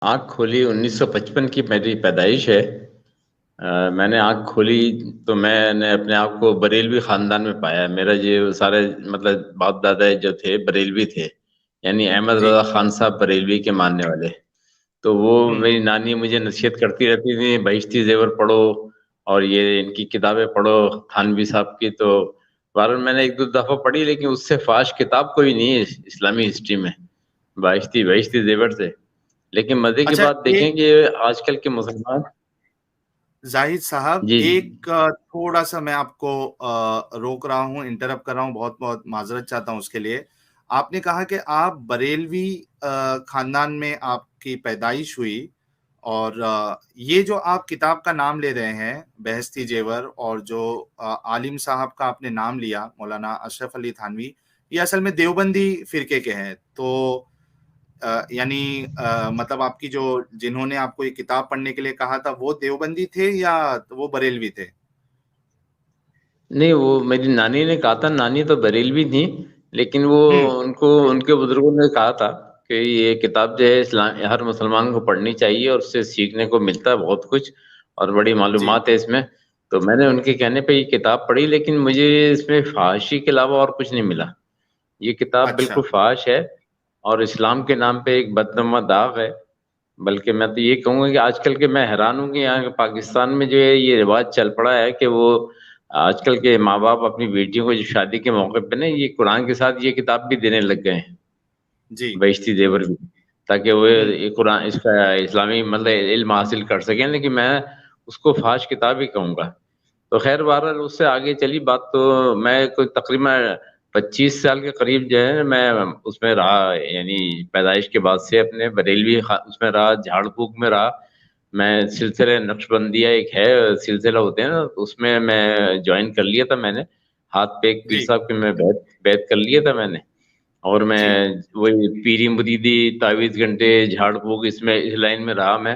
آنکھ کھولی 1955 کی میری پیدائش ہے۔ میں نے آنکھ کھولی تو میں نے اپنے آپ کو بریلوی خاندان میں پایا۔ میرا یہ سارے مطلب باپ دادا جو تھے بریلوی تھے، یعنی احمد جی۔ رضا خان صاحب بریلوی کے ماننے والے۔ تو وہ ہوں۔ میری نانی مجھے نصیحت کرتی رہتی تھی بہشتی زیور پڑھو اور یہ ان کی کتابیں پڑھو تھانوی صاحب کی۔ تو بہرحال میں نے ایک دو دفعہ پڑھی، لیکن اس سے فاش کتاب کوئی نہیں ہے اسلامی ہسٹری میں بہشتی زیور سے۔ لیکن مزے کی اچھا، بات دیکھیں ایک کہ آج کل کے مسلمان، زاہد صاحب، جی ایک تھوڑا سا میں آپ کو روک رہا ہوں، انٹرپٹ کر رہا ہوں، بہت بہت معذرت چاہتا ہوں اس کے لیے۔ آپ نے کہا کہ آپ بریلوی خاندان میں آپ کی پیدائش ہوئی، اور یہ جو آپ کتاب کا نام لے رہے ہیں بہشتی زیور، اور جو عالم صاحب کا آپ نے نام لیا مولانا اشرف علی تھانوی، یہ اصل میں دیوبندی فرقے کے ہیں۔ تو یعنی مطلب آپ کی جو جنہوں نے آپ کو یہ کتاب پڑھنے کے لیے کہا تھا وہ دیوبندی تھے یا وہ بریلوی تھے؟ نہیں، وہ میری نانی نے کہا تھا، نانی تو بریلوی تھی، لیکن وہ ہوں۔ ان کے بزرگوں نے کہا تھا کہ یہ کتاب جو ہے اسلام ہر مسلمان کو پڑھنی چاہیے اور اس سے سیکھنے کو ملتا ہے بہت کچھ اور بڑی جی۔ معلومات ہے اس میں۔ تو میں نے ان کے کہنے پہ یہ کتاب پڑھی، لیکن مجھے اس میں فحاشی کے علاوہ اور کچھ نہیں ملا۔ یہ کتاب اچھا۔ بالکل فحش ہے اور اسلام کے نام پہ ایک بدنما داغ ہے۔ بلکہ میں تو یہ کہوں گا کہ آج کل کے میں حیران ہوں کہ یہاں پاکستان میں جو ہے یہ رواج چل پڑا ہے کہ وہ آج کل کے ماں باپ اپنی بیٹیوں کو جو شادی کے موقع پہ نا یہ قرآن کے ساتھ یہ کتاب بھی دینے لگ گئے ہیں، جی۔ بہشتی زیور بھی، تاکہ وہ ہوں۔ یہ قرآن اس کا اسلامی مطلب علم حاصل کر سکیں۔ لیکن میں اس کو فحش کتاب ہی کہوں گا۔ تو خیر بہرحال اس سے آگے چلی بات، تو میں کوئی تقریباً 25 سال کے قریب جو ہے میں اس میں رہا، یعنی پیدائش کے بعد سے اپنے بریلوی اس میں رہا، جھاڑ پھونک میں رہا۔ میں سلسلے نقش بندیہ ایک ہے سلسلہ ہوتے ہیں نا، اس میں جوائن کر لیا تھا میں نے، ہاتھ پہ ایک پیر جی۔ صاحب کے میں بیعت کر لیا تھا میں نے۔ اور میں جی۔ وہی پیری مریدی تعویذ گھنٹے جھاڑ پھونک اس لائن میں رہا میں۔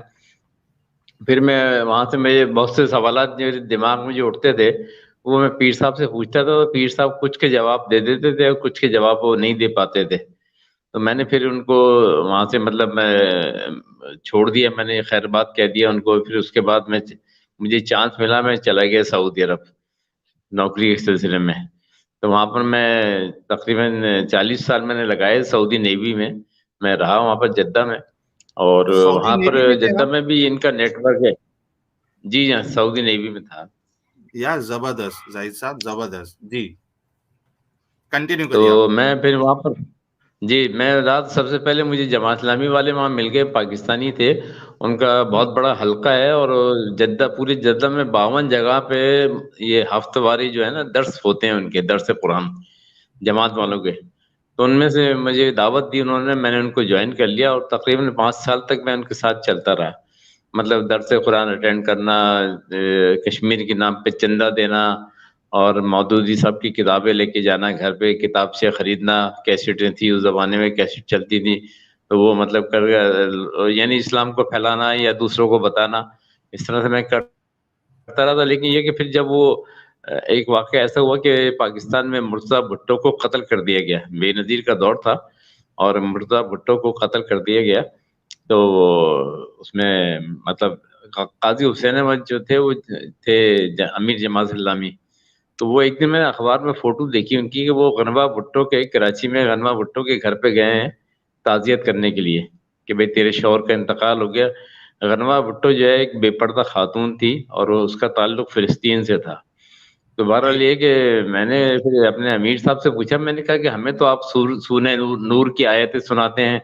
پھر میں وہاں سے میرے بہت سے سوالات جو دماغ میں جو اٹھتے تھے وہ میں پیر صاحب سے پوچھتا تھا، تو پیر صاحب کچھ کے جواب دے دیتے تھے اور کچھ کے جواب وہ نہیں دے پاتے تھے۔ تو میں نے پھر ان کو وہاں سے مطلب میں چھوڑ دیا، میں نے خیر بات کہہ دیا ان کو۔ پھر اس کے بعد مجھے چانس ملا، میں چلا گیا سعودی عرب نوکری کے سلسلے میں۔ تو وہاں پر میں تقریباً 40 سال میں نے لگائے سعودی نیوی میں رہا وہاں پر جدہ میں۔ اور سعودی وہاں پر نیوی میں تھے جدہ آپ؟ میں بھی ان کا نیٹ ورک ہے۔ جی ہاں، سعودی نیوی میں تھا۔ یا زبردست زاہد صاحب، زبردست، جی کنٹینیو تو کریے آپ۔ میں پھر وہاں پر، جی میں رات سب سے پہلے مجھے جماعت اسلامی والے وہاں مل گئے، پاکستانی تھے، ان کا ہوں۔ بہت بڑا حلقہ ہے۔ اور جدہ، پوری جدہ میں 52 جگہ پہ یہ ہفتہ واری جو ہے نا درس ہوتے ہیں، ان کے درس قرآن جماعت والوں کے۔ تو ان میں سے مجھے دعوت دی انہوں نے، میں نے ان کو جوائن کر لیا اور تقریباً 5 سال تک میں ان کے ساتھ چلتا رہا۔ مطلب درس قرآن اٹینڈ کرنا، کشمیر کے نام پہ چندہ دینا، اور مودودی صاحب کی کتابیں لے کے جانا گھر پہ، کتاب سے خریدنا، کیسٹیں تھی اس زمانے میں، کیسٹ چلتی تھی، تو وہ مطلب یعنی اسلام کو پھیلانا یا دوسروں کو بتانا، اس طرح سے میں کرتا رہا تھا۔ لیکن یہ کہ پھر جب وہ ایک واقعہ ایسا ہوا کہ پاکستان میں مرتضی بھٹو کو قتل کر دیا گیا، بے نظیر کا دور تھا اور مرتضی بھٹو کو قتل کر دیا گیا۔ تو اس میں مطلب قاضی حسین احمد جو تھے وہ تھے امیر جماعت اسلامی۔ تو وہ ایک دن میں نے اخبار میں فوٹو دیکھی ان کی کہ وہ غنوہ بھٹو کے، کراچی میں غنوہ بھٹو کے گھر پہ گئے ہیں تعزیت کرنے کے لیے کہ بھئی تیرے شوہر کا انتقال ہو گیا۔ غنوہ بھٹو جو ہے ایک بے پردہ خاتون تھی اور اس کا تعلق فلسطین سے تھا۔ تو جی۔ بہرحال یہ کہ میں نے پھر اپنے امیر صاحب سے پوچھا، میں نے کہا کہ ہمیں تو آپ سورہ نور کی آیتیں سناتے ہیں،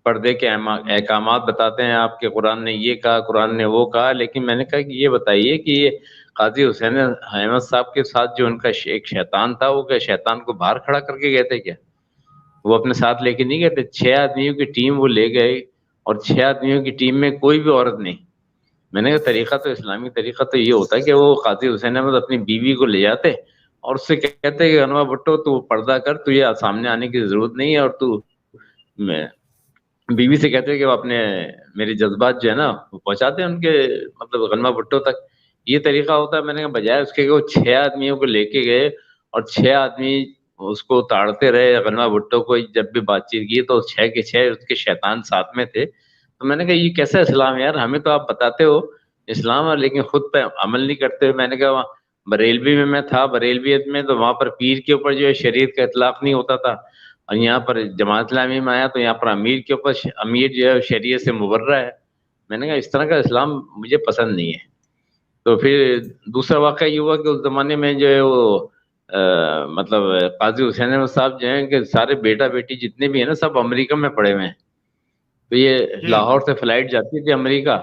پردے کے احکامات بتاتے ہیں، آپ کے قرآن نے یہ کہا، قرآن نے وہ کہا، لیکن میں نے کہا کہ یہ بتائیے کہ یہ قاضی حسین احمد صاحب کے ساتھ جو ان کا ایک شیطان تھا، وہ کیا شیطان کو باہر کھڑا کر کے گئے تھے کیا؟ وہ اپنے ساتھ لے کے نہیں گئے تھے؟ 6 آدمیوں کی ٹیم وہ لے گئے اور 6 آدمیوں کی ٹیم میں کوئی بھی عورت نہیں۔ میں نے کہا طریقہ تو اسلامی طریقہ تو یہ ہوتا ہے کہ وہ قاضی حسین احمد اپنی بیوی کو لے جاتے اور اس سے کہتے کہ انور بھٹو تو پردہ کر، تجھے سامنے آنے کی ضرورت نہیں ہے، اور تو بیوی سے کہتے کہ وہ اپنے میرے جذبات جو ہے نا وہ پہنچاتے ہیں ان کے مطلب غنوہ بھٹو تک۔ یہ طریقہ ہوتا ہے۔ میں نے کہا بجائے اس کے کہ وہ 6 آدمیوں کو لے کے گئے اور 6 آدمی اس کو تاڑتے رہے غنوہ بھٹو کو، جب بھی بات چیت کی تو 6 کے 6 اس کے شیطان ساتھ میں تھے، تو میں نے کہا یہ کیسا اسلام یار، ہمیں تو آپ بتاتے ہو اسلام ہے لیکن خود پہ عمل نہیں کرتے. میں نے کہا وہاں بریلوی میں تھا، بریلویت میں تو وہاں پر پیر کے اوپر جو ہے شریعت کا اطلاق نہیں ہوتا تھا، اور یہاں پر جماعت اسلامی میں آیا تو یہاں پر امیر کے اوپر امیر جو ہے شریعت سے مبرہ ہے. میں نے کہا اس طرح کا اسلام مجھے پسند نہیں ہے. تو پھر دوسرا واقعہ یہ ہوا کہ اس زمانے میں جو ہے وہ مطلب قاضی حسین احمد صاحب جو ہیں کہ سارے بیٹا بیٹی جتنے بھی ہیں نا سب امریکہ میں پڑے ہوئے ہیں. تو یہ لاہور سے فلائٹ جاتی تھی امریکہ،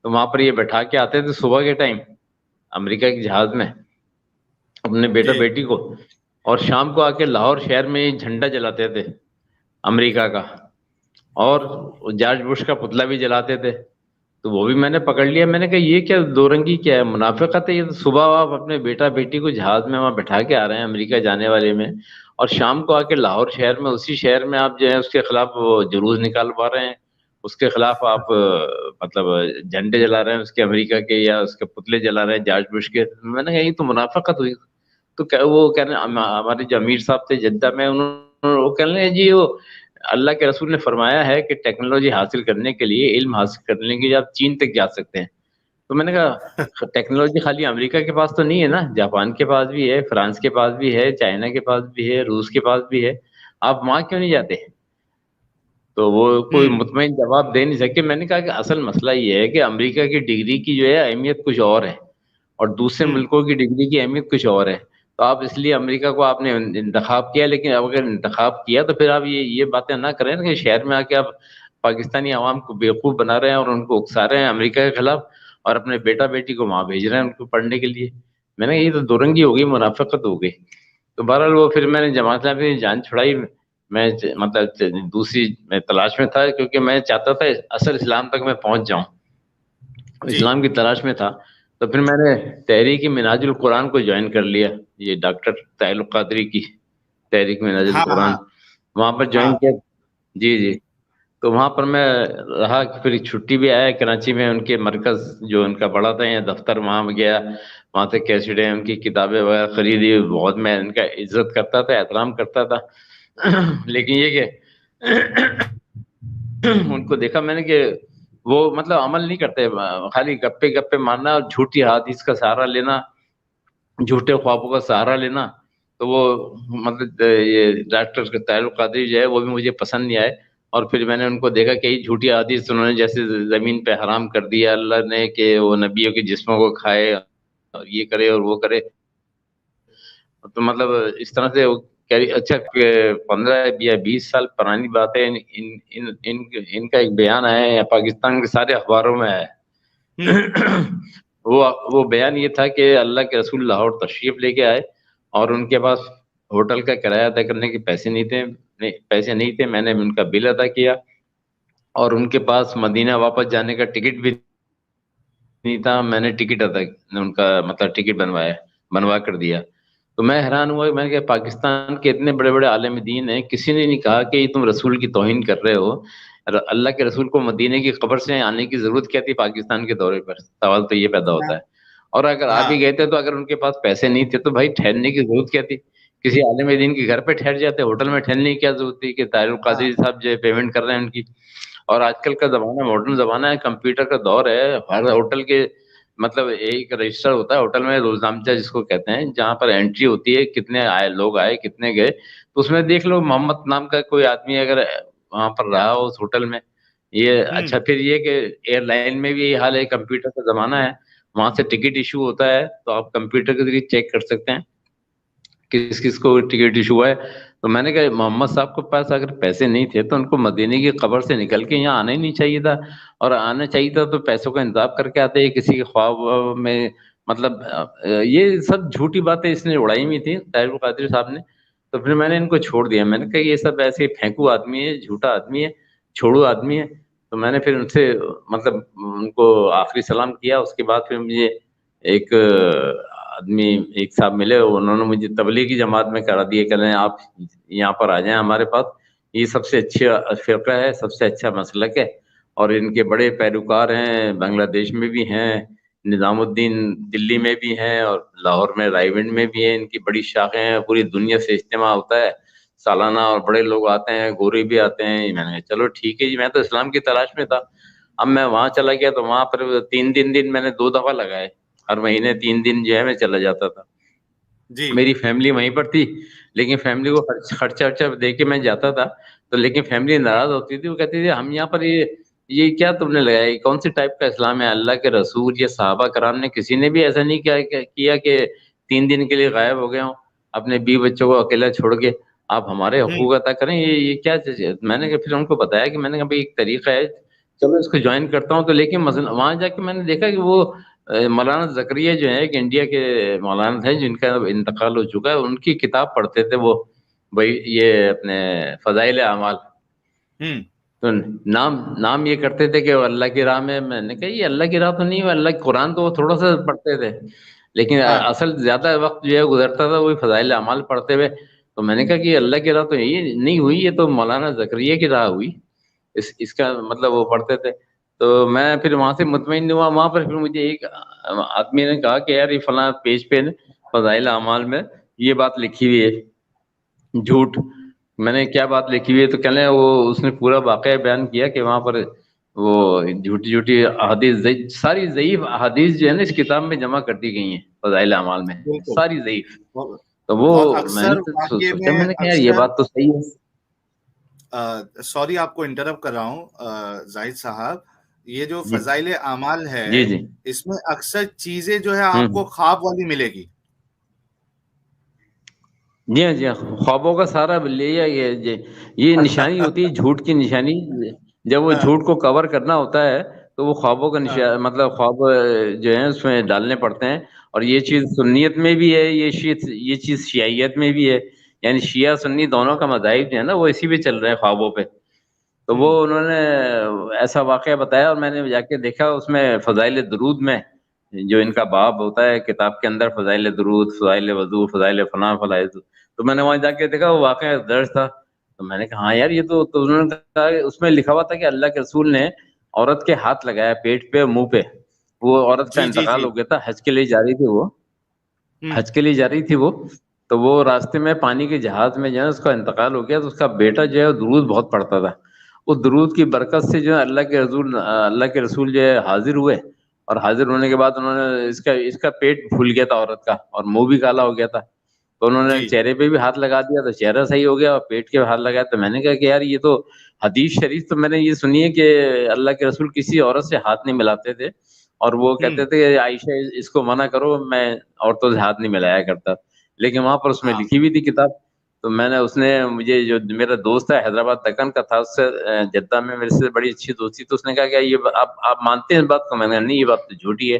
تو وہاں پر یہ بیٹھا کے آتے تھے صبح کے ٹائم امریکہ کے جہاز میں اپنے بیٹا جی بیٹی کو، اور شام کو آ کے لاہور شہر میں جھنڈا جلاتے تھے امریکہ کا، اور جارج بش کا پتلا بھی جلاتے تھے. تو وہ بھی میں نے پکڑ لیا. میں نے کہا یہ کیا دو رنگی کیا ہے، منافقت ہے یہ. تو صبح آپ اپنے بیٹا بیٹی کو جہاز میں وہاں بٹھا کے آ رہے ہیں امریکہ جانے والے میں، اور شام کو آ کے لاہور شہر میں اسی شہر میں آپ جو ہے اس کے خلاف وہ جلوس نکال پا رہے ہیں، اس کے خلاف آپ مطلب جھنڈے جلا رہے ہیں اس کے امریکہ کے، یا اس کے پتلے جلا رہے ہیں جارج بش کے. میں نے کہا یہ تو منافقت ہوئی. تو وہ کہنے ہمارے جو امیر صاحب تھے جدہ میں، انہوں وہ کہنے لگے جی وہ اللہ کے رسول نے فرمایا ہے کہ ٹیکنالوجی حاصل کرنے کے لیے، علم حاصل کرنے کے لیے آپ چین تک جا سکتے ہیں. تو میں نے کہا ٹیکنالوجی خالی امریکہ کے پاس تو نہیں ہے نا، جاپان کے پاس بھی ہے، فرانس کے پاس بھی ہے، چائنا کے پاس بھی ہے، روس کے پاس بھی ہے، آپ وہاں کیوں نہیں جاتے؟ تو وہ کوئی مطمئن جواب دے نہیں سکے. میں نے کہا کہ اصل مسئلہ یہ ہے کہ امریکہ کی ڈگری کی جو ہے اہمیت کچھ اور ہے، اور دوسرے ملکوں کی ڈگری کی اہمیت کچھ اور ہے. تو آپ اس لیے امریکہ کو آپ نے انتخاب کیا، لیکن اگر انتخاب کیا تو پھر آپ یہ باتیں نہ کریں نا کہ شہر میں آ کے آپ پاکستانی عوام کو بیوقوف بنا رہے ہیں اور ان کو اکسا رہے ہیں امریکہ کے خلاف، اور اپنے بیٹا بیٹی کو وہاں بھیج رہے ہیں ان کو پڑھنے کے لیے. میں نے یہ تو دورنگی ہو گئی، منافقت ہو گئی. تو بہرحال وہ پھر میں نے جماعت میں جان چھڑائی. میں مطلب دوسری میں تلاش میں تھا، کیونکہ میں چاہتا تھا اصل اسلام تک میں پہنچ جاؤں، جی اسلام کی تلاش میں تھا. تو پھر میں نے تحریک منہاج القرآن کو جوائن کر لیا، یہ ڈاکٹر طاہر القادری کی تحریک منہاج ہاں القرآن، ہاں وہاں پر ہاں جوائن کیا. جی جی. تو وہاں پر میں رہا، پھر چھٹی بھی آیا کراچی میں ان کے مرکز جو ان کا بڑا تھا یا دفتر، وہاں گیا، وہاں سے کیسٹیں ان کی کتابیں وغیرہ خریدی. بہت میں ان کا عزت کرتا تھا، احترام کرتا تھا. لیکن یہ کہ ان کو دیکھا میں نے کہ وہ مطلب عمل نہیں کرتے، خالی گپے گپے مارنا اور جھوٹی حدیث کا سہارا لینا، جھوٹے خوابوں کا سہارا لینا. تو وہ مطلب یہ ڈاکٹر طاہر القادری جو ہے وہ بھی مجھے پسند نہیں آئے. اور پھر میں نے ان کو دیکھا کہ جھوٹی حدیث انہوں نے جیسے زمین پہ حرام کر دیا اللہ نے کہ وہ نبیوں کے جسموں کو کھائے اور یہ کرے اور وہ کرے. تو مطلب اس طرح سے اچھا 15 یا 20 سال پرانی بات ہے. ان کا ایک بیان آیا ہے پاکستان کے سارے اخباروں میں ہے. وہ بیان یہ تھا کہ اللہ کے رسول لاہور تشریف لے کے آئے اور ان کے پاس ہوٹل کا کرایہ ادا کرنے کے پیسے نہیں تھے. میں نے ان کا بل ادا کیا اور ان کے پاس مدینہ واپس جانے کا ٹکٹ بھی نہیں تھا. میں نے ٹکٹ ان کا مطلب ٹکٹ بنوا کر دیا. تو میں حیران ہوا. میں نے کہا پاکستان کے اتنے بڑے بڑے عالم دین ہیں، کسی نے نہیں کہا کہ یہ تم رسول کی توہین کر رہے ہو. اللہ کے رسول کو مدینے کی قبر سے آنے کی ضرورت کیا تھی پاکستان کے دورے پر؟ سوال تو یہ پیدا ہوتا ہے. اور اگر آ بھی گئے تھے تو اگر ان کے پاس پیسے نہیں تھے تو بھائی ٹھہرنے کی ضرورت کیا تھی؟ کسی عالم دین کے گھر پہ ٹھہر جاتے، ہوٹل میں ٹھہرنے کی کیا ضرورت تھی کہ طاہر القادری صاحب جو ہے پیمنٹ کر رہے ہیں ان کی. اور آج کل کا زمانہ ماڈرن زمانہ ہے، کمپیوٹر کا دور ہے. ہر ہوٹل کے مطلب ایک رجسٹر ہوتا ہے ہوٹل میں، روزنامچہ جس کو کہتے ہیں، جہاں پر انٹری ہوتی ہے کتنے لوگ آئے کتنے گئے. تو اس میں دیکھ لو محمد نام کا کوئی آدمی اگر وہاں پر رہا ہو اس ہوٹل میں یہ اچھا. پھر یہ کہ ایئر لائن میں بھی یہ حال ہے، کمپیوٹر کا زمانہ ہے، وہاں سے ٹکٹ ایشو ہوتا ہے تو آپ کمپیوٹر کے ذریعے چیک کر سکتے ہیں کس کس کو ٹکٹ ایشو ہے. تو میں نے کہا محمد صاحب کے پاس اگر پیسے نہیں تھے تو ان کو مدینے کی قبر سے نکل کے یہاں آنا ہی نہیں چاہیے تھا. اور آنا چاہیے تھا تو پیسوں کا انتظام کر کے آتے کسی کے خواب میں. مطلب یہ سب جھوٹی باتیں اس نے اڑائی ہوئی تھی طاہر القادری صاحب نے. تو پھر میں نے ان کو چھوڑ دیا. میں نے کہا یہ سب ایسے پھینکو آدمی ہے، جھوٹا آدمی ہے، چھوڑو آدمی ہے. تو میں نے پھر ان سے مطلب ان کو آخری سلام کیا. اس کے بعد پھر مجھے ایک آدمی ایک صاحب ملے، انہوں نے مجھے تبلیغی جماعت میں کرا دیا کہ آپ یہاں پر آ جائیں ہمارے پاس، یہ سب سے اچھا فرقہ ہے، سب سے اچھا مسلک ہے، اور ان کے بڑے پیروکار ہیں، بنگلہ دیش میں بھی ہیں، نظام الدین دلی میں بھی ہیں، اور لاہور میں رائے ونڈ میں بھی ہیں، ان کی بڑی شاخیں ہیں. پوری دنیا سے اجتماع ہوتا ہے سالانہ اور بڑے لوگ آتے ہیں، گورے بھی آتے ہیں. میں نے کہا چلو ٹھیک ہے جی. میں تو اسلام کی تلاش میں تھا اب میں وہاں چلا گیا تو وہاں پر 3 دن میں نے 2 دفعہ لگائے، ہر مہینے 3 دن جو ہے میں چلا جاتا تھا. جی میری فیملی وہیں پر تھی، لیکن فیملی کو خرچہ ورچہ دے کے میں جاتا تھا، تو لیکن فیملی ناراض ہوتی تھی. وہ کہتی تھی ہم یہاں پر یہ کیا تم نے لگایا، یہ کون سی ٹائپ کا اسلام ہے؟ اللہ کے رسول یا صحابہ کرام نے کسی نے بھی ایسا نہیں کیا کہ 3 دن کے لیے غائب ہو گئے ہوں اپنے بیوی بچوں کو اکیلا چھوڑ کے، آپ ہمارے حقوق عطا کریں. یہ کیا چیز ہے؟ میں نے پھر ان کو بتایا کہ میں نے کہا بھائی ایک طریقہ ہے، چلو اس کو جوائن کرتا ہوں. تو لیکن مثلا وہاں جا کے میں نے دیکھا کہ وہ مولانا زکریا جو ہے کہ انڈیا کے مولانا تھے جن کا انتقال ہو چکا ہے، ان کی کتاب پڑھتے تھے وہ بھائی یہ اپنے فضائل اعمال. تو نام یہ کرتے تھے کہ وہ اللہ کی راہ میں نے کہا یہ اللہ کی راہ تو نہیں ہے، اللہ قرآن تو وہ تھوڑا سا پڑھتے تھے، لیکن اصل زیادہ وقت جو ہے گزرتا تھا وہی فضائل اعمال پڑھتے ہوئے. تو میں نے کہا کہ اللہ کی راہ تو یہ نہیں ہوئی، یہ تو مولانا زکریا کی راہ ہوئی. اس کا مطلب وہ پڑھتے تھے. تو میں پھر وہاں سے مطمئن ہوا. وہاں پر پھر مجھے ایک آدمی نے کہا کہ یار یہ فلاں پیج پہ فضائل اعمال میں یہ بات لکھی ہوئی ہے جھوٹ. میں نے کیا بات لکھی ہوئی ہے؟ تو کہنے وہ اس نے پورا واقعہ بیان کیا کہ وہاں پر وہ جھوٹی احادیث، ساری ضعیف احادیث جو ہے نا اس کتاب میں جمع کر دی گئی ہیں فضائل اعمال میں، بالکل. ساری ضعیف. تو وہ اور میں نے اکثر واقعے سوچا، میں میں نے کہا یار یہ بات تو صحیح ہے. سوری آپ کو انٹرپٹ کر رہا ہوں زاہد صاحب، یہ جو جی فضائل اعمال ہے جی جی اس میں اکثر چیزیں جو ہے آپ کو خواب والی ملے گی. جی ہاں جی ہاں، خوابوں کا سارا یہ نشانی ہوتی ہے جھوٹ کی نشانی. جب وہ جھوٹ کو کور کرنا ہوتا ہے تو وہ خوابوں کا مطلب خواب جو ہے اس میں ڈالنے پڑتے ہیں. اور یہ چیز سنیت میں بھی ہے، یہ چیز شیعیت میں بھی ہے. یعنی شیعہ سنی دونوں کا مذاہب جو ہے نا وہ اسی پہ چل رہے ہیں خوابوں پہ. تو وہ انہوں نے ایسا واقعہ بتایا اور میں نے جا کے دیکھا اس میں فضائل درود میں جو ان کا باب ہوتا ہے کتاب کے اندر، فضائل درود، فضائل وضو، فضائل فلاں فضائل. تو میں نے وہاں جا کے دیکھا وہ واقعہ درج تھا. تو میں نے کہا ہاں یار یہ تو انہوں نے کہا اس میں لکھا ہوا تھا کہ اللہ کے رسول نے عورت کے ہاتھ لگایا پیٹ پہ، منہ پہ. وہ عورت کا جی جی انتقال جی. ہو گیا تھا، حج کے لیے جا رہی تھی وہ، حج کے لیے جا رہی تھی وہ. تو وہ راستے میں پانی کے جہاز میں جو ہے اس کا انتقال ہو گیا. تو اس کا بیٹا جو ہے درود بہت پڑھتا تھا. اس درود کی برکت سے جو ہے اللہ کے رسول جو ہے حاضر ہوئے. اور حاضر ہونے کے بعد انہوں نے اس کا پیٹ پھول گیا تھا عورت کا، اور منہ بھی کالا ہو گیا تھا. تو انہوں نے جی چہرے پہ بھی ہاتھ لگا دیا تو چہرہ صحیح ہو گیا، اور پیٹ کے ہاتھ لگایا. تو میں نے کہا کہ یار یہ تو حدیث شریف تو میں نے یہ سنی ہے کہ اللہ کے رسول کسی عورت سے ہاتھ نہیں ملاتے تھے، اور وہ کہتے تھے کہ عائشہ اس کو منع کرو، میں عورتوں سے ہاتھ نہیں ملایا کرتا. لیکن وہاں پر اس میں لکھی ہوئی تھی کتاب. تو میں نے اس نے مجھے جو میرا دوست ہے حیدرآباد دکن کا تھا، اس سے جدہ میں میرے سے بڑی اچھی دوستی. تو اس نے کہا کہ یہ آپ مانتے ہیں اس بات کو؟ میں نے کہا نہیں یہ بات تو جھوٹی ہے.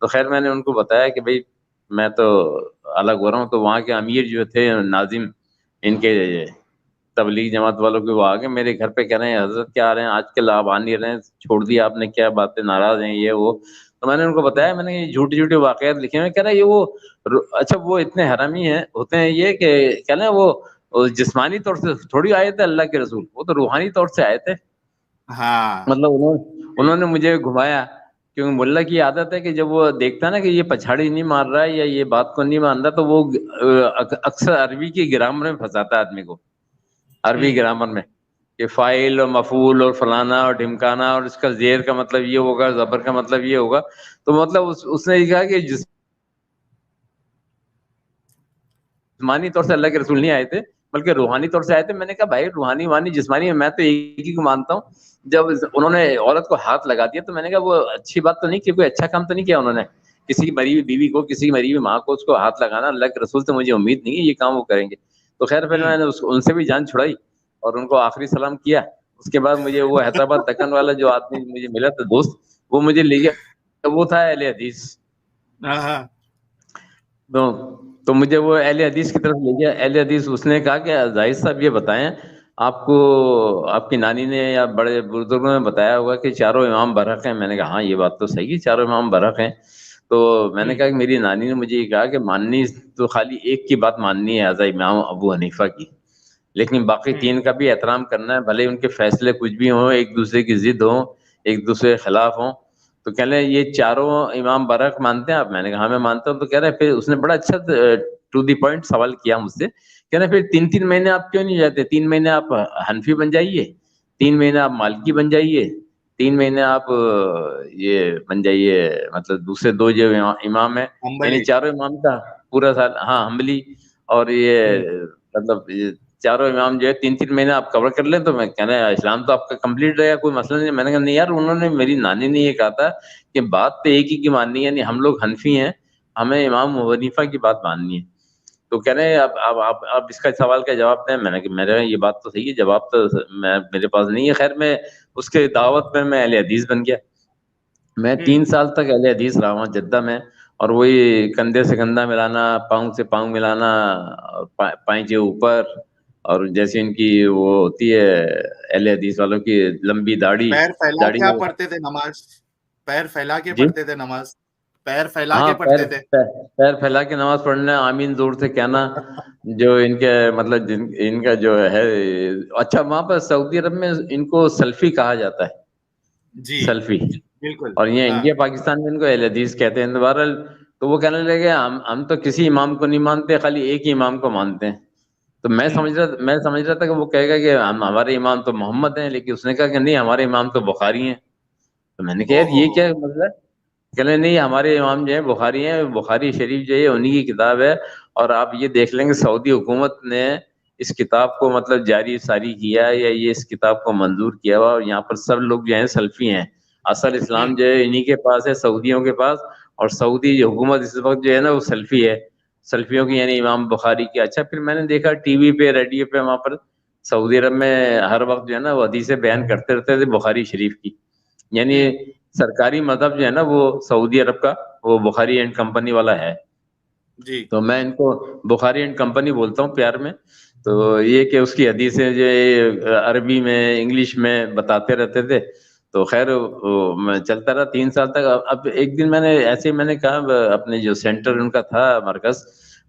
تو خیر میں نے ان کو بتایا کہ بھائی میں تو الگ ہو رہا ہوں. تو وہاں کے امیر جو تھے ناظم ان کے تبلیغ جماعت والوں کے، وہ آگے میرے گھر پہ کہہ رہے ہیں حضرت کیا آ رہے ہیں آج کل، آپ آ نہیں رہے ہیں، چھوڑ دیا آپ نے، کیا باتیں، ناراض ہیں یہ وہ. تو میں نے ان کو بتایا، میں نے یہ جھوٹے واقعات لکھے ہیں. کہہ رہا یہ وہ اچھا وہ اتنے حرامی ہیں ہوتے ہیں یہ کہ کہنا وہ جسمانی طور سے تھوڑی آئے تھے اللہ کے رسول، وہ تو روحانی طور سے آئے تھے. مطلب انہوں نے مجھے گھمایا، کیونکہ ملا کی عادت ہے کہ جب وہ دیکھتا ہے نا کہ یہ پچھاڑی نہیں مار رہا ہے یا یہ بات کو نہیں مان رہا، تو وہ اکثر عربی کی گرامر میں پھنساتا ہے آدمی کو. عربی گرامر میں کہ فاعل اور مفعول اور فلانا اور ڈھمکانا، اور اس کا زیر کا مطلب یہ ہوگا، زبر کا مطلب یہ ہوگا. تو مطلب اس نے یہ کہا کہ جسمانی طور سے اللہ کے رسول نہیں آئے تھے بلکہ روحانی طور سے آئے تھے. میں نے کہا بھائی روحانی وانی جسمانی میں تو ایک ہی کو مانتا ہوں. جب انہوں نے عورت کو ہاتھ لگا دیا تو میں نے کہا وہ اچھی بات تو نہیں کی، کوئی اچھا کام تو نہیں کیا انہوں نے. کسی کی مری ہوئی بیوی کو، کسی کی مری ہوئی ماں کو اس کو ہاتھ لگانا، اللہ کے رسول سے مجھے امید نہیں ہے یہ کام وہ کریں گے. تو خیر پھر میں نے ان سے بھی جان چھڑائی اور ان کو آخری سلام کیا. اس کے بعد مجھے وہ حیدرآباد دکن والا جو آدمی مجھے ملا تھا دوست، وہ مجھے لے گیا، وہ تھا اہل حدیث. تو مجھے وہ اہل حدیث کی طرف لے گیا. اہل حدیث اس نے کہا کہ زاہد صاحب یہ بتائیں آپ کو آپ کی نانی نے یا بڑے بزرگوں نے بتایا ہوگا کہ چاروں امام برحق ہیں. میں نے کہا ہاں یہ بات تو صحیح ہے، چاروں امام برحق ہیں. تو میں نے کہا کہ میری نانی نے مجھے یہ کہا کہ ماننی تو خالی ایک کی بات ماننی ہے، اعظم امام ابو حنیفہ کی، لیکن باقی 3 کا بھی احترام کرنا ہے، بھلے ان کے فیصلے کچھ بھی ہوں، ایک دوسرے کی ضد ہوں، ایک دوسرے کے خلاف ہوں. تو کہہ رہے یہ چاروں امام برحق مانتے ہیں آپ؟ میں نے کہا ہاں میں مانتا ہوں. تو کہہ رہے پھر اس نے بڑا اچھا ٹو دی پوائنٹ سوال کیا مجھ سے. کہہ رہے پھر 3 مہینے آپ کیوں نہیں جاتے؟ 3 مہینے آپ حنفی بن جائیے، 3 مہینے آپ مالکی بن جائیے، 3 مہینے آپ یہ بن جائیے مطلب دوسرے 2 جو امام ہیں یعنی چاروں امام کا پورا سال. ہاں حنبلی اور یہ مطلب چاروں امام جو ہے 3 مہینے آپ کور کر لیں تو میں کہنا ہے اسلام تو آپ کا کمپلیٹ رہے گا, کوئی مسئلہ نہیں. میں نے کہا نہیں یار, انہوں نے میری نانی نے یہ کہا تھا کہ بات تو ایک ہی کی ماننی ہے, یعنی ہم لوگ حنفی ہیں, ہمیں امام ابو حنیفہ کی بات ماننی ہے. تو کہہ رہے ہیں اب اس کا سوال کا جواب دیں. میں نے کہا میرے یہ بات تو صحیح ہے, جواب تو میرے پاس نہیں ہے. خیر میں اس کے دعوت میں اہل حدیث بن گیا. میں 3 سال تک اہل حدیث رہا ہوں جدہ میں, اور وہی کندھے سے کندھا ملانا, پاؤں سے پاؤں ملانا, پائیں اوپر, اور جیسے ان کی وہ ہوتی ہے اہل حدیث والوں کی لمبی داڑھی. پیر پھیلا داڑھی کے آپ پڑھتے تھے نماز؟ پیر پھیلا کے جی پڑھتے تھے نماز؟ پیر پھیلا ہاں, کے پڑھتے تھے؟ پیر پھیلا کے نماز پڑھنا, آمین زور سے کہنا. جو ان کے مطلب ان کا جو ہے, اچھا وہاں پر سعودی عرب میں ان کو سلفی کہا جاتا ہے, جی سلفی. بالکل. اور یہ انڈیا پاکستان میں ان کو اہل حدیث کہتے ہیں. بہرحال تو وہ کہنے لگے ہم تو کسی امام کو نہیں مانتے, خالی ایک ہی امام کو مانتے ہیں. تو میں سمجھ رہا تھا کہ وہ کہے گا کہ ہمارے امام تو محمد ہیں, لیکن اس نے کہا کہ نہیں ہمارے امام تو بخاری ہیں. تو میں نے کہا یار یہ کیا مطلب؟ کہ نہیں ہمارے امام جو ہیں بخاری ہیں, بخاری شریف جو ہے انہی کی کتاب ہے. اور آپ یہ دیکھ لیں گے سعودی حکومت نے اس کتاب کو مطلب جاری ساری کیا, یا یہ اس کتاب کو منظور کیا ہوا, اور یہاں پر سب لوگ جو ہیں سلفی ہیں. اصل اسلام جو ہے انہی کے پاس ہے, سعودیوں کے پاس. اور سعودی حکومت اس وقت جو ہے نا وہ سلفی ہے, سلفیوں کی یعنی امام بخاری کی. اچھا پھر میں نے دیکھا ٹی وی پہ, ریڈیو پہ, وہاں پر سعودی عرب میں ہر وقت جو ہے نا وہ حدیثیں بیان کرتے رہتے تھے بخاری شریف کی. یعنی سرکاری مذہب جو ہے نا وہ سعودی عرب کا وہ بخاری اینڈ کمپنی والا ہے. جی تو میں ان کو بخاری اینڈ کمپنی بولتا ہوں پیار میں. تو یہ کہ اس کی حدیثیں جو عربی میں انگلش میں بتاتے رہتے تھے. تو خیر میں چلتا رہا 3 سال تک. اب ایک دن میں نے ایسے میں نے کہا اپنے جو سینٹر ان کا تھا مرکز,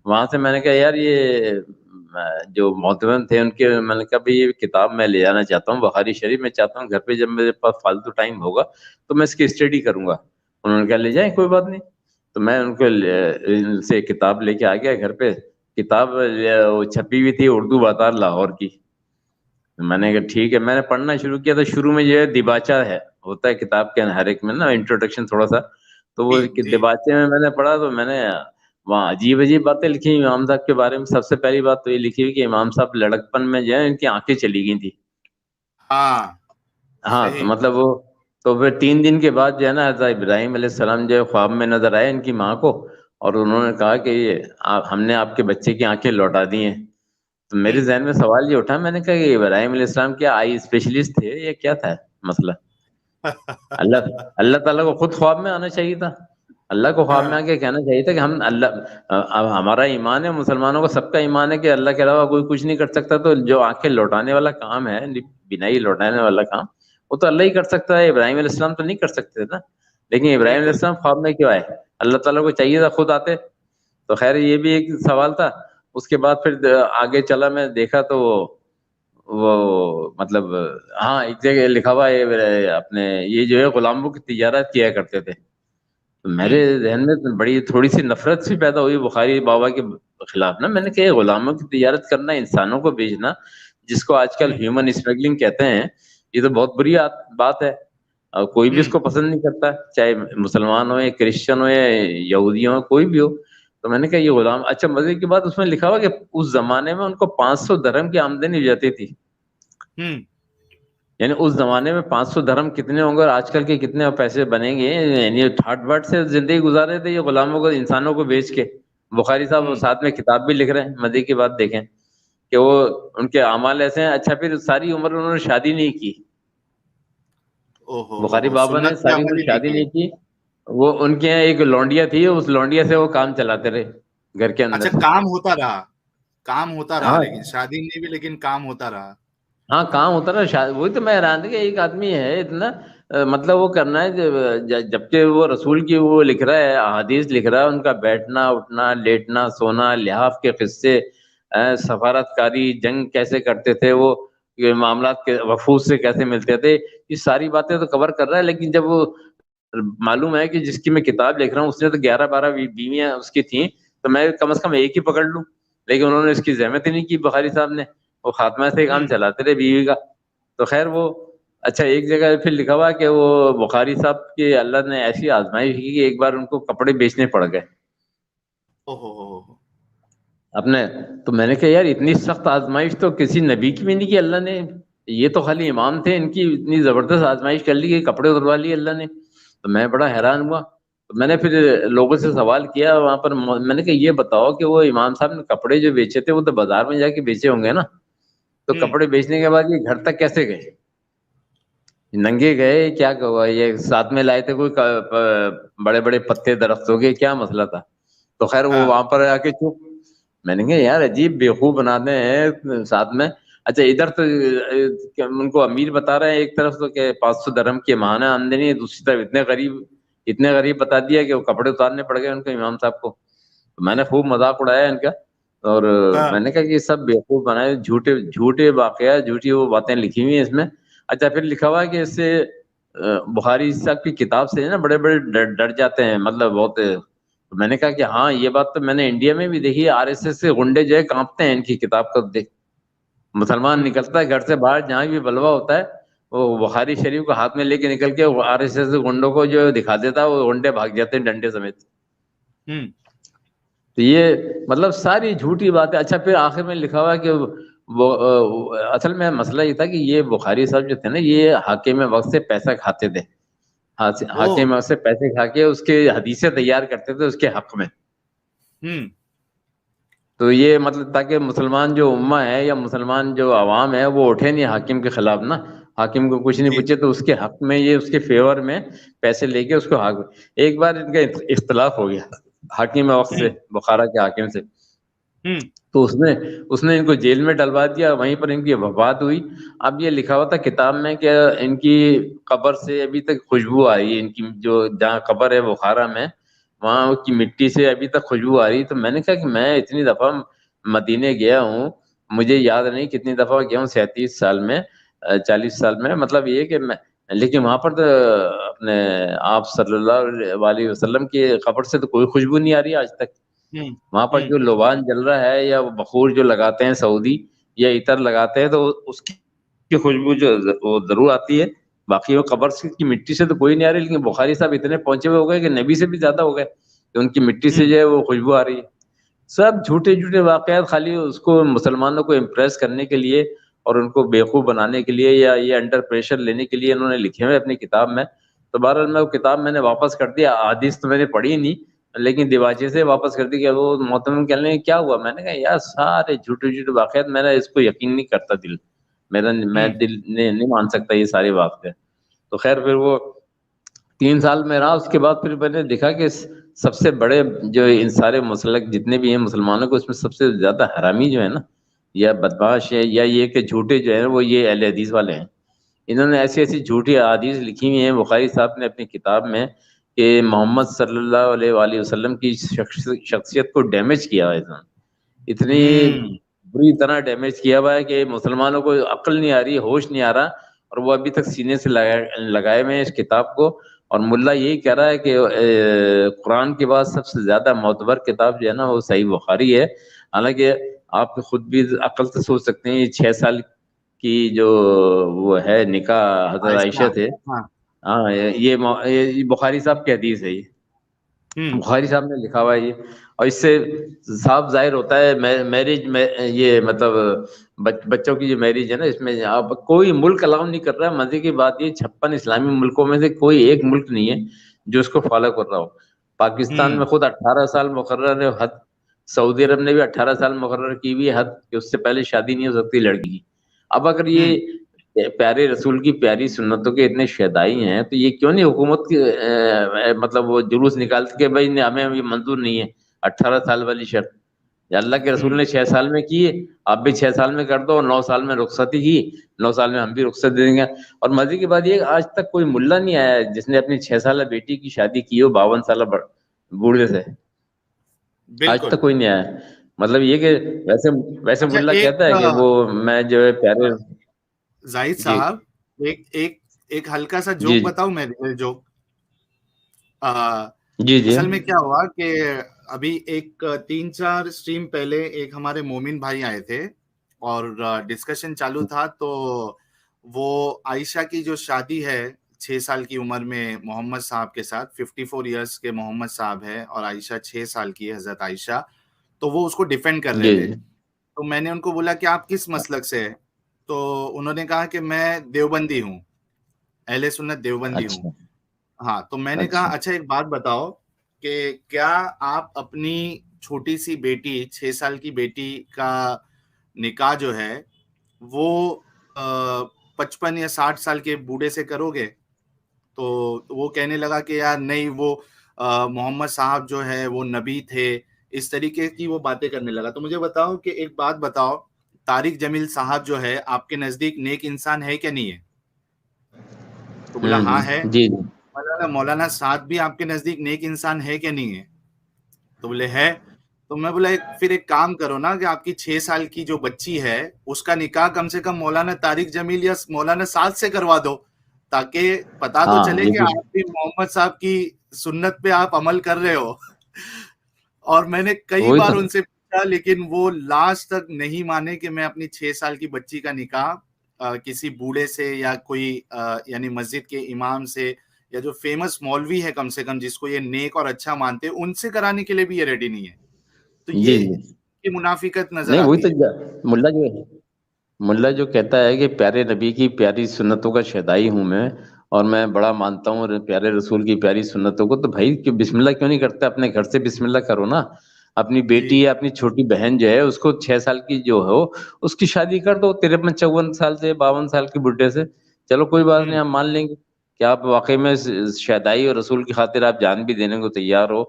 وہاں سے میں نے کہا یار یہ جو محترم تھے ان کے, میں نے کہا بھائی یہ کتاب میں لے جانا چاہتا ہوں بخاری شریف. میں چاہتا ہوں گھر پہ جب میرے پاس فالتو ٹائم ہوگا تو میں اس کی اسٹڈی کروں گا. انہوں نے کہا لے جائیں کوئی بات نہیں. تو میں ان کو سے کتاب لے کے آ گیا گھر پہ. کتاب چھپی ہوئی تھی اردو بازار لاہور کی. میں نے کہا ٹھیک ہے, میں نے پڑھنا شروع کیا. تو شروع میں جو ہے دیباچہ ہے ہوتا ہے کتاب کے ہر ایک میں نا انٹروڈکشن تھوڑا سا. تو وہ دیباچے میں نے پڑھا تو میں نے وہاں عجیب عجیب باتیں لکھی ہوئی امام صاحب کے بارے میں. سب سے پہلی بات تو یہ لکھی ہوئی کہ امام صاحب لڑکپن میں جو ہے ان کی آنکھیں چلی گئی تھی. ہاں تو مطلب وہ تو پھر 3 دن کے بعد جو ہے نا حضرت ابراہیم علیہ السلام جو ہے خواب میں نظر آئے ان کی ماں کو, اور انہوں نے کہا کہ یہ ہم نے آپ کے بچے کی آنکھیں لوٹا دی ہیں. تو میرے ذہن میں سوال یہ اٹھا, میں نے کہا کہ ابراہیم علیہ السلام کیا آئی اسپیشلسٹ تھے یا کیا تھا مسئلہ؟ اللہ تعالیٰ کو خود خواب میں آنا چاہیے تھا. اللہ کو خواب میں آ کے کہنا چاہیے تھا کہ ہم ہمارا ایمان ہے, مسلمانوں کا سب کا ایمان ہے کہ اللہ کے علاوہ کوئی کچھ نہیں کر سکتا. تو جو آنکھیں لوٹانے والا کام ہے, بینائی لوٹانے والا کام, وہ تو اللہ ہی کر سکتا ہے. ابراہیم علیہ السلام تو نہیں کر سکتے نا. لیکن ابراہیم علیہ السلام خواب میں کیوں آئے؟ اللہ تعالیٰ کو چاہیے تھا خود آتے. تو خیر یہ بھی ایک سوال تھا. اس کے بعد پھر آگے چلا, میں دیکھا تو وہ مطلب ہاں ایک جگہ لکھا ہوا ہے اپنے یہ جو ہے غلاموں کی تجارت کیا کرتے تھے. تو میرے ذہن میں بڑی تھوڑی سی نفرت سی پیدا ہوئی بخاری بابا کے خلاف نا. میں نے کہا غلاموں کی تجارت کرنا, انسانوں کو بیچنا, جس کو آج کل ہیومن اسمگلنگ کہتے ہیں, یہ تو بہت بری بات ہے. اور کوئی بھی اس کو پسند نہیں کرتا, چاہے مسلمان ہو یا کرسچن ہو یا یہودی ہو, کوئی بھی ہو. تو میں نے کہا یہ غلام. اچھا مزے کی بات اس میں لکھا ہوا کہ اس زمانے میں ان کو 500 درہم کی آمدنی ہو جاتی تھی. یعنی اس زمانے میں 500 درہم کتنے ہوں گے, اور آج کل کے کتنے پیسے بنیں گے. یعنی ٹھاٹ باٹ سے زندگی گزار رہے تھے یہ غلاموں کو, انسانوں کو بیچ کے. بخاری صاحب ساتھ میں کتاب بھی لکھ رہے ہیں. مزے کی بات دیکھیں کہ وہ ان کے اعمال ایسے ہیں. اچھا پھر ساری عمر انہوں نے شادی نہیں کی. بخاری بابا نے ساری عمر شادی نہیں کی. وہ ان کے یہاں ایک لونڈیا تھی, اس لونڈیا سے وہ کام چلاتے رہے گھر کے اندر. اچھا کام ہوتا رہا لیکن شادی نہیں بھی, لیکن کام ہوتا رہا. ہاں کام ہوتا رہا. وہی تو میں حیران تھا کہ ایک آدمی ہے اتنا مطلب وہ کرنا ہے, جبکہ وہ رسول کی وہ لکھ رہا ہے, احادیث لکھ رہا ہے, ان کا بیٹھنا اٹھنا لیٹنا سونا, لحاف کے قصے, سفارت کاری, جنگ کیسے کرتے تھے وہ, معاملات کے وفود سے کیسے ملتے تھے, یہ ساری باتیں تو کور کر رہا ہے. لیکن جب وہ معلوم ہے کہ جس کی میں کتاب لکھ رہا ہوں اس نے تو 11-12 بیویاں اس کی تھیں, تو میں کم از کم ایک ہی پکڑ لوں. لیکن انہوں نے اس کی زحمت ہی نہیں کی بخاری صاحب نے, وہ خاتمہ سے کام چلاتے رہے بیوی کا. تو خیر وہ اچھا ایک جگہ پھر لکھا ہوا کہ وہ بخاری صاحب کے اللہ نے ایسی آزمائش کی کہ ایک بار ان کو کپڑے بیچنے پڑ گئے اپنے. تو میں نے کہا یار اتنی سخت آزمائش تو کسی نبی کی بھی نہیں کی اللہ نے, یہ تو خالی امام تھے, ان کی اتنی زبردست آزمائش کر لی کہ کپڑے اتروا لیے اللہ نے. تو میں بڑا حیران ہوا. میں نے پھر لوگوں سے سوال کیا وہاں پر, میں نے کہا یہ بتاؤ کہ وہ امام صاحب نے کپڑے جو بیچے تھے وہ تو بازار میں جا کے بیچے ہوں گے نا, تو کپڑے بیچنے کے بعد یہ گھر تک کیسے گئے؟ ننگے گئے کیا ہوا؟ یہ ساتھ میں لائے تھے کوئی بڑے بڑے پتے درخت ہو گئے, کیا مسئلہ تھا؟ تو خیر وہ وہاں پر آ کے چپ. میں نے کہا یار عجیب بیوقوف بناتے ہیں ساتھ میں. اچھا ادھر تو ان کو امیر بتا رہے ہیں ایک طرف تو کہ 500 درہم کی ماہانہ آمدنی ہے, دوسری طرف اتنے غریب بتا دیا کہ وہ کپڑے اتارنے پڑ گئے ان کو امام صاحب کو. تو میں نے خوب مذاق اڑایا ان کا, اور میں نے کہا کہ یہ سب بیوقوف بنائے, جھوٹے واقعات, جھوٹی وہ باتیں لکھی ہوئی ہیں اس میں. اچھا پھر لکھا ہوا ہے کہ اس سے بخاری صاحب کی کتاب سے نا بڑے بڑے ڈر جاتے ہیں, مطلب بہت. میں نے کہا کہ ہاں یہ بات تو میں نے انڈیا میں بھی دیکھی ہے, RSS سے غنڈے جو ہے کانپتے ہیں ان کی کتاب کو دیکھ. مسلمان نکلتا ہے گھر سے باہر جہاں بھی بلوا ہوتا ہے وہ بخاری شریف کو ہاتھ میں لے کے نکل کے RSS غنڈوں کو جو دکھا دیتا ہے, وہ غنڈے بھاگ جاتے ہیں ڈنڈے سمیت. تو یہ مطلب ساری جھوٹی باتیں. اچھا پھر آخر میں لکھا ہوا ہے کہ وہ اصل میں مسئلہ یہ تھا کہ یہ بخاری صاحب جو تھے نا یہ حاکم وقت سے پیسہ کھاتے تھے, حاکم وقت سے پیسے کھا کے اس کے حدیثیں تیار کرتے تھے اس کے حق میں. تو یہ مطلب تاکہ مسلمان جو امہ ہے یا مسلمان جو عوام ہے وہ اٹھے نہیں حاکم کے خلاف نا, حاکم کو کچھ نہیں پوچھے, تو اس کے حق میں یہ اس کے فیور میں پیسے لے کے اس کو حق. ایک بار ان کا اختلاف ہو گیا حاکم وقت سے, بخارا کے حاکم سے, تو اس نے ان کو جیل میں ڈلوا دیا, وہیں پر ان کی وفات ہوئی. اب یہ لکھا ہوا تھا کتاب میں کہ ان کی قبر سے ابھی تک خوشبو آ رہی ہے, ان کی جو جہاں قبر ہے بخارا میں وہاں کی مٹی سے ابھی تک خوشبو آ رہی. تو میں نے کہا کہ میں اتنی دفعہ مدینے گیا ہوں, مجھے یاد نہیں کتنی دفعہ گیا ہوں, 37 سال میں 40 سال میں, مطلب یہ کہ میں, لیکن وہاں پر تو اپنے آپ صلی اللہ علیہ وسلم کی قبر سے تو کوئی خوشبو نہیں آ رہی آج تک. وہاں پر جو لوبان جل رہا ہے یا بخور جو لگاتے ہیں سعودی یا عطر لگاتے ہیں تو اس کی خوشبو جو وہ ضرور آتی ہے, باقی وہ قبر کی مٹی سے تو کوئی نہیں آ رہی. لیکن بخاری صاحب اتنے پہنچے ہوئے ہو گئے کہ نبی سے بھی زیادہ ہو گئے کہ ان کی مٹی سے جو ہے وہ خوشبو آ رہی ہے. سب جھوٹے واقعات خالی اس کو مسلمانوں کو امپریس کرنے کے لیے اور ان کو بیوقوف بنانے کے لیے یا یہ انڈر پریشر لینے کے لیے انہوں نے لکھے ہوئے اپنی کتاب میں. تو بہرحال میں وہ کتاب میں نے واپس کر دیا, حدیث تو میں نے پڑھی نہیں لیکن دیواچے سے واپس کر دی. کہ وہ محترم کہنے لگے کیا ہوا؟ میں نے کہا یار سارے جھوٹے واقعات, میرا اس کو یقین نہیں کرتا دل میرا, میں دل نہیں مان سکتا یہ ساری واقعات. تو خیر پھر وہ 3 سال میں رہا, اس کے بعد پھر میں نے دیکھا کہ سب سے بڑے جو ان سارے مسلک جتنے بھی ہیں مسلمانوں کو, اس میں سب سے زیادہ حرامی جو ہے نا یا بدمعاش ہے یا یہ کہ جھوٹے جو ہیں وہ یہ اہل حدیث والے ہیں. انہوں نے ایسی جھوٹی احادیث لکھی ہوئی ہیں بخاری صاحب نے اپنی کتاب میں کہ محمد صلی اللہ علیہ وآلہ وسلم کی شخصیت کو ڈیمیج کیا ہوا ہے, اتنی بری طرح ڈیمیج کیا ہوا ہے کہ مسلمانوں کو عقل نہیں آ رہی, ہوش نہیں آ رہا, اور وہ ابھی تک سینے سے لگائے ہوئے ہیں اس کتاب کو. اور ملا یہی کہہ رہا ہے کہ قرآن کے بعد سب سے زیادہ معتبر کتاب جو ہے نا وہ صحیح بخاری ہے. حالانکہ آپ خود بھی عقل سے سوچ سکتے ہیں, یہ 6 سال کی جو وہ ہے نکاح حضرت عائشہ تھے, ہاں یہ بخاری صاحب کی حدیث ہے, یہ بخاری صاحب نے لکھا ہوا ہے یہ. اور اس سے صاف ظاہر ہوتا ہے میرج میں یہ مطلب بچوں کی جو میرج ہے نا, اس میں آپ کوئی ملک الاؤ نہیں کر رہا. مزے کی بات یہ 56 اسلامی ملکوں میں سے کوئی ایک ملک نہیں ہے جو اس کو فالو کر رہا ہو. پاکستان میں خود 18 سال مقرر ہے حد, سعودی عرب نے بھی 18 سال مقرر کی ہوئی حد کہ اس سے پہلے شادی نہیں ہو سکتی لڑکی کی. اب اگر یہ پیارے رسول کی پیاری سنتوں کے اتنے شیدائی ہیں تو یہ کیوں نہیں حکومت کی مطلب وہ جلوس نکالتی کہ بھائی ہمیں ابھی منظور نہیں ہے 18 سال والی شرط. اللہ کے رسول نے 6 سال میں کی ہے, آپ بھی 6 سال میں کر دو, 9 سال میں رخصتی کی, 9 سال میں ہم بھی رخصت دے دیں گے. اور مزے کی بات یہ آج تک کوئی ملا نہیں آیا جس نے اپنی 6 سالہ بیٹی کی شادی کی ہو 52 سالہ بوڑھے سے, آج تک کوئی نہیں آیا. مطلب یہ کہ ویسے ملا کہتا ہے کہ وہ میں جو ہے پیارے زاہد صاحب ایک ہلکا سا جوک بتاؤں میں جوک. اصل میں کیا ہوا کہ ابھی ایک 3-4 اسٹریم پہلے ایک ہمارے مومن بھائی آئے تھے اور ڈسکشن چالو تھا. تو وہ عائشہ کی جو شادی ہے 6 سال کی عمر میں محمد صاحب کے ساتھ، 54 ایئرس کے محمد صاحب ہے اور عائشہ 6 سال کی ہے، حضرت عائشہ، تو وہ اس کو ڈیفینڈ کر رہے جی تھے. جی تو میں نے ان کو بولا کہ آپ کس مسلک سے ہیں؟ تو انہوں نے کہا کہ میں دیوبندی ہوں، اہل سنت دیوبندی ہوں. اچھا ہاں، تو میں نے کہا اچھا اچھا ایک بات بتاؤ کہ کیا آپ اپنی چھوٹی سی بیٹی 6 سال کی بیٹی کا نکاح جو ہے وہ 55 یا 60 سال کے بوڑھے سے کرو گے؟ تو وہ کہنے لگا کہ یار نہیں، وہ محمد صاحب جو ہے وہ نبی تھے، اس طریقے کی وہ باتیں کرنے لگا. تو مجھے بتاؤ کہ ایک بات بتاؤ، طارق جمیل صاحب جو ہے آپ کے نزدیک نیک انسان ہے کیا نہیں ہے؟ تو بولا ہاں ہے. جی جی مولانا سعد بھی آپ کے نزدیک نیک انسان ہے کیا نہیں ہے؟ تو بولے ہے. تو میں بولا پھر ایک کام کرو نا کہ آپ کی 6 سال کی جو بچی ہے اس کا نکاح کم سے کم مولانا طارق جمیل یا مولانا سعد سے کروا دو، تاکہ پتا تو ہاں چلے یہ کہ بھی آپ بھی محمد صاحب کی سنت پہ آپ عمل کر رہے ہو. اور میں نے کئی وہی بار تو. ان سے پوچھا لیکن وہ لاسٹ تک نہیں مانے کہ میں اپنی 6 سال کی بچی کا نکاح کسی بوڑھے سے یا کوئی یعنی مسجد کے امام سے یا جو فیمس مولوی ہے کم سے کم جس کو یہ نیک اور اچھا مانتے ہیں ان سے کرانے کے لیے بھی یہ ریڈی نہیں ہے. تو جی یہ جی منافقت نظر نہیں وہی آتی تو ہے. ملا جو ہے، ملا جو کہتا ہے کہ پیارے نبی کی پیاری سنتوں کا شیدائی ہوں میں، اور میں بڑا مانتا ہوں پیارے رسول کی پیاری سنتوں کو، تو بھائی بسم اللہ کیوں نہیں کرتے؟ اپنے گھر سے بسم اللہ کرو نا. اپنی جی بیٹی یا اپنی چھوٹی بہن جو ہے اس کو 6 سال کی جو ہو اس کی شادی کر دو 53-54 سال سے 52 سال کی بڈھے سے. چلو کوئی بات نہیں، ہم مان لیں گے کہ آپ واقعی میں شیدائی اور رسول کی خاطر آپ جان بھی دینے کو تیار ہو.